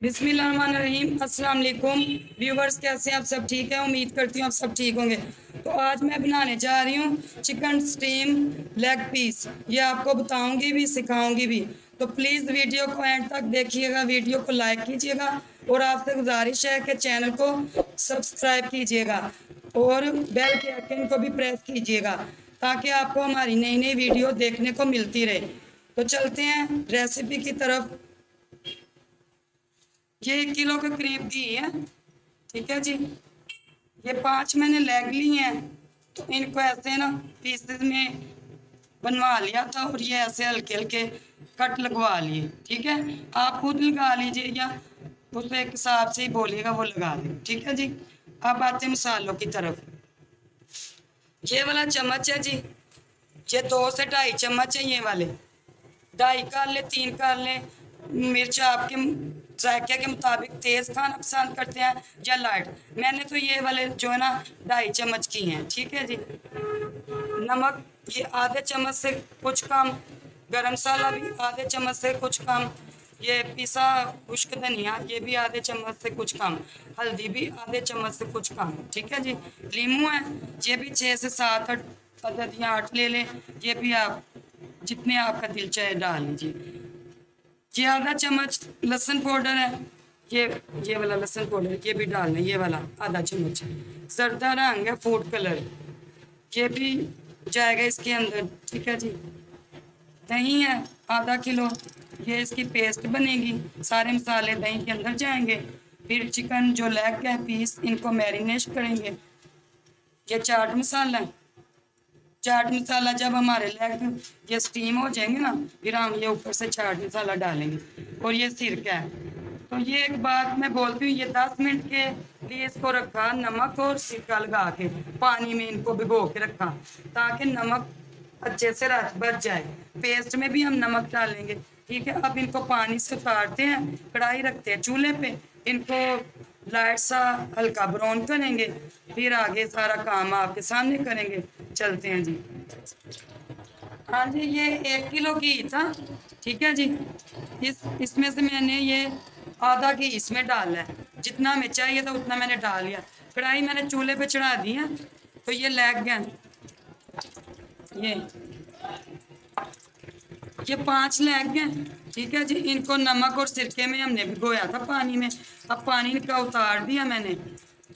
बिस्मिल्लाहिर्रहमानिर्रहीम। अस्सलाम वालेकुम व्यूवर्स, कैसे हैं आप? सब ठीक है? उम्मीद करती हूँ आप सब ठीक होंगे। तो आज मैं बनाने जा रही हूँ चिकन स्टीम लेग पीस। ये आपको बताऊंगी भी, सिखाऊंगी भी। तो प्लीज़ वीडियो को एंड तक देखिएगा, वीडियो को लाइक कीजिएगा और आपसे गुजारिश है कि चैनल को सब्सक्राइब कीजिएगा और बेल के आइकन को भी प्रेस कीजिएगा ताकि आपको हमारी नई नई वीडियो देखने को मिलती रहे। तो चलते हैं रेसिपी की तरफ। ये 1 किलो के करीब घी है, ठीक है जी। ये 5 मैंने लेग ली हैं, तो इनको ऐसे ना पीसेस में बनवा लिया था और ये ऐसे हल्के हल्के कट लगवा लिए, ठीक है। आप खुद लगा लीजिए या उस एक हिसाब से ही बोलिएगा वो लगा लें, ठीक है जी। अब आते हैं मसालों की तरफ। ये वाला चम्मच है जी, ये 2 से 2.5 चम्मच है। ये वाले 2.5 कर ले, 3 कर ले। मिर्च आपके जायके के मुताबिक तेज़ खाना पसंद करते हैं या लाइट। मैंने तो ये वाले जो है ना 2.5 चम्मच की हैं, ठीक है जी। नमक ये आधे चम्मच से कुछ कम। गरम मसाला भी आधे चम्मच से कुछ कम। ये पिसा खुश्क धनिया ये भी आधे चम्मच से कुछ कम। हल्दी भी आधे चम्मच से कुछ कम, ठीक है जी। लीमू है, ये भी 6 से 7 अदद या 8 ले लें। ये भी आप जितने आपका दिल चाहे डाल लीजिए। ये आधा चम्मच लहसुन पाउडर है, ये वाला लहसुन पाउडर ये भी डालना है, ये वाला आधा चम्मच। जर्दा रंग है, फूड कलर, ये भी जाएगा इसके अंदर, ठीक है जी। दही है आधा किलो, ये इसकी पेस्ट बनेगी। सारे मसाले दही के अंदर जाएंगे। फिर चिकन जो लेग है पीस, इनको मैरिनेट करेंगे। ये चाट मसाला है। चाट मसाला जब हमारे लेग ये स्टीम हो जाएंगे ना, फिर हम ये ऊपर से चाट मसाला डालेंगे। और ये सिरका है। तो ये एक बात मैं बोलती हूँ, ये 10 मिनट के लिए इसको रखा, नमक और सिरका लगा के पानी में इनको भिगो के रखा ताकि नमक अच्छे से बच जाए। पेस्ट में भी हम नमक डालेंगे, ठीक है। अब इनको पानी से उतारते हैं, कढ़ाई रखते हैं चूल्हे पे, इनको लाइट सा हल्का ब्राउन करेंगे, फिर आगे सारा काम आपके सामने करेंगे। चलते हैं जी। हाँ जी, ये 1 किलो घी था, ठीक है जी। इसमें से मैंने ये आधा घी इसमें डाला है। जितना हमें चाहिए था उतना मैंने डाल लिया। कढ़ाई मैंने चूल्हे पे चढ़ा दी है। तो ये लेग गया, ये 5 लेग हैं, ठीक है जी। इनको नमक और सिरके में हमने भिगोया था पानी में। अब पानी का उतार दिया मैंने,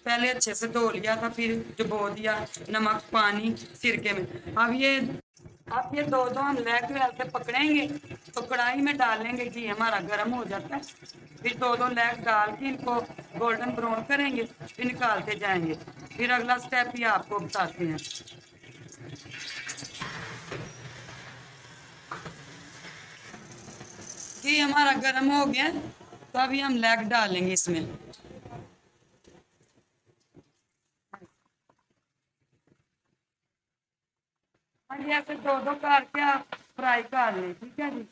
पहले अच्छे से धो लिया था, फिर डुबो दिया नमक पानी सिरके में। अब ये दो हम लेग ऐसे पकड़ेंगे तो कढ़ाई में डालेंगे, घी हमारा गर्म हो जाता है। फिर दो लेग डाल के इनको गोल्डन ब्राउन करेंगे, फिर निकालते जाएंगे। फिर अगला स्टेप ही आपको बताते हैं। घी हमारा गर्म हो गया, तो अभी हम लेग डालेंगे इसमें। ऐसे दो करके आप फ्राई कर लें, ठीक है जी।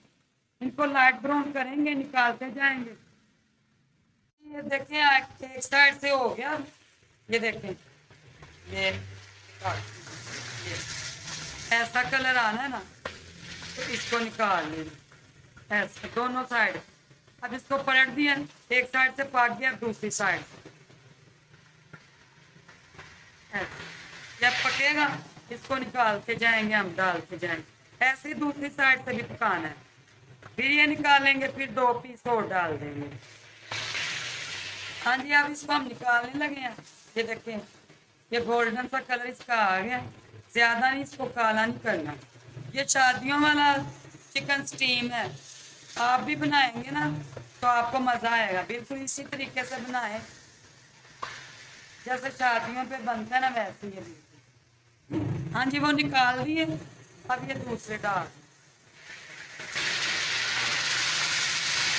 इनको लाइट ब्राउन करेंगे, निकालते जाएंगे। ये देखें एक साइड से हो गया, ये देखें ये ऐसा कलर आना है ना, तो इसको निकाल लेना ऐसे दोनों साइड। अब इसको पलट दिया, एक साइड से पक गया, दूसरी साइड जब पकेगा इसको निकालते जाएंगे, हम डालते जाएंगे। ऐसे ही दूसरी साइड से भी पकाना है। फिर ये निकालेंगे, फिर 2 पीस और डाल देंगे। हाँ जी, अब इसको हम निकालने लगे हैं। ये देखें ये गोल्डन सा कलर इसका आ गया। ज़्यादा नहीं इसको काला नहीं करना। ये शादियों वाला चिकन स्टीम है। आप भी बनाएंगे ना तो आपको मज़ा आएगा। बिल्कुल इसी तरीके से बनाएं जैसे शादियों पे बनता है ना, वैसे ये भी। हाँ जी, वो निकाल दिए। अब ये दूसरे डाल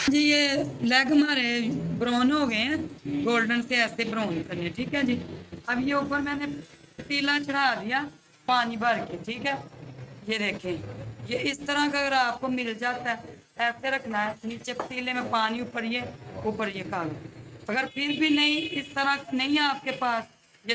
जी। ये लेग हमारे ब्राउन हो गए हैं, गोल्डन से ऐसे ब्राउन करने, ठीक है जी। अब ये ऊपर मैंने पतीला चढ़ा दिया पानी भर के, ठीक है। ये देखें, ये इस तरह का अगर आपको मिल जाता है ऐसे रखना है, नीचे पतीले में पानी, ऊपर ये कागज। अगर फिर भी नहीं, इस तरह नहीं है आपके पास, ये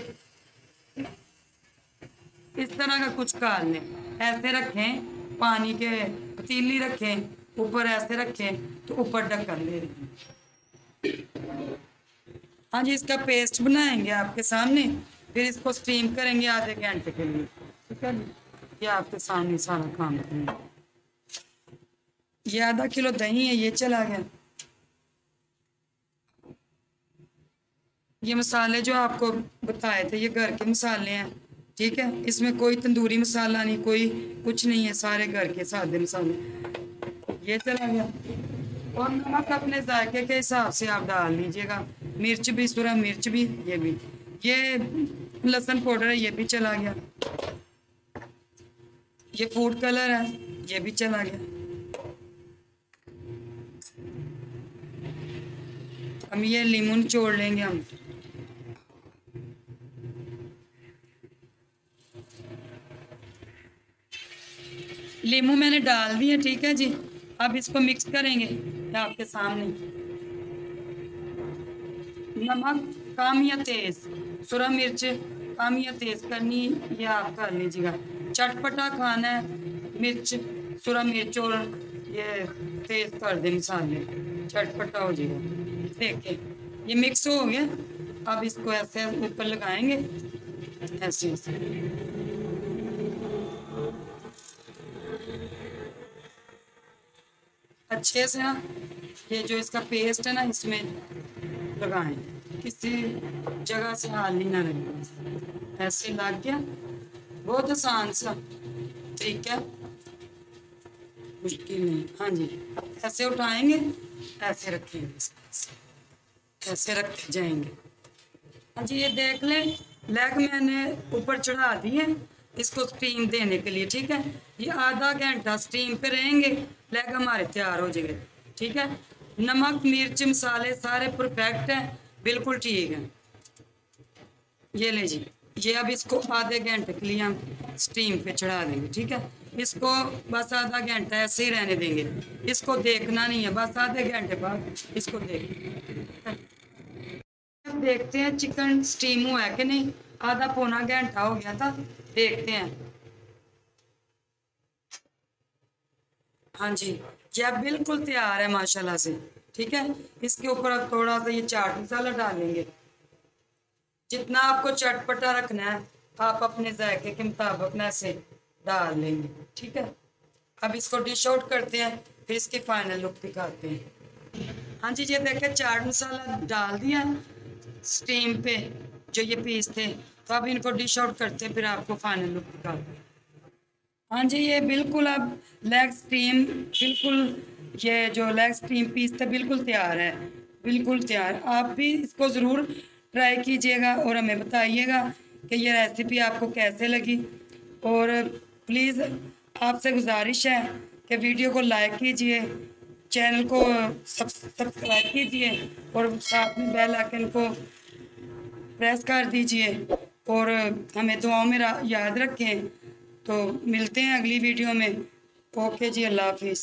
इस तरह का कुछ कर लें। ऐसे रखें, पानी के पतीली रखें, ऊपर ऐसे रखें, तो ऊपर ढक्कन दे दें। हाँ जी, इसका पेस्ट बनाएंगे आपके सामने, फिर इसको स्टीम करेंगे आधे घंटे के लिए। ठीक है, ये आपके सामने सारा काम करेंगे। ये आधा किलो दही है, ये चला गया। ये मसाले जो आपको बताए थे ये घर के मसाले हैं। ठीक है, इसमें कोई तंदूरी मसाला नहीं, कोई कुछ नहीं है, सारे घर के सादे मसाले। ये चला गया। और नमक अपने जायके के हिसाब से आप डाल लीजिएगा। मिर्च भी, सूरा मिर्च भी, ये भी। ये लहसुन पाउडर है, ये भी चला गया। ये फूड कलर है, ये भी चला गया। हम ये लीमू निचोड़ लेंगे हम। लीमू मैंने डाल दिया। ठीक है जी, अब इसको मिक्स करेंगे आपके सामने। नमक कम या तेज, सूरा मिर्च कम या तेज करनी ये आप कर लीजिएगा। चटपटा खाना है, मिर्च, सूरा मिर्च और ये तेज कर दे मसाले, चटपटा हो जाएगा। देखिए ये मिक्स हो गया। अब इसको ऐसे ऊपर लगाएंगे, ऐसे ऐसे। अच्छे से ना ये जो इसका पेस्ट है ना इसमें लगाएं, किसी जगह से हाल ही ना रहे। ऐसे लग गया, बहुत आसान सा तरीका, मुश्किल नहीं। हाँ जी, ऐसे उठाएंगे, ऐसे रखेंगे, ऐसे रखते जाएंगे। हाँ जी, ये देख लें, लेग मैंने ऊपर चढ़ा दी है इसको स्टीम देने के लिए। ठीक है, ये आधा घंटा स्टीम पे रहेंगे, लेग हमारे तैयार हो जाएंगे। ठीक है, नमक मिर्च मसाले सारे परफेक्ट हैं, बिल्कुल ठीक है। ये ले जी, ये अब इसको आधे घंटे के लिए हम स्टीम पे चढ़ा देंगे। ठीक है, इसको बस आधा घंटा ऐसे ही रहने देंगे, इसको देखना नहीं है, बस आधे घंटे बाद इसको देखते हैं चिकन स्टीम हुआ है कि नहीं। आधा पौना घंटा हो गया था, देखते हैं। हाँ जी, यह बिल्कुल तैयार है माशाल्लाह से। ठीक है, इसके ऊपर अब थोड़ा सा ये चाट मसाला डालेंगे। जितना आपको चटपटा रखना है आप अपने जायके के मुताबिक ना से डाल लेंगे। ठीक है, अब इसको डिश आउट करते हैं, फिर इसकी फाइनल लुक दिखाते हैं। हाँ जी, ये देखें चाट मसाला डाल दिया स्टीम पे जो ये पीस थे, तो अब इनको डिश आउट करते हैं, फिर आपको फाइनल लुक दिखाते हैं। हाँ जी, ये बिल्कुल अब लेग स्टीम, बिल्कुल ये जो लेग स्टीम पीस थे बिल्कुल तैयार है, बिल्कुल तैयार। आप भी इसको ज़रूर ट्राई कीजिएगा और हमें बताइएगा कि ये रेसिपी आपको कैसे लगी। और प्लीज़ आपसे गुजारिश है कि वीडियो को लाइक कीजिए, चैनल को सब्सक्राइब कीजिए और साथ में बेल आइकन को प्रेस कर दीजिए और हमें दुआओं में याद रखें। तो मिलते हैं अगली वीडियो में। ओके जी, अल्लाह हाफिज़।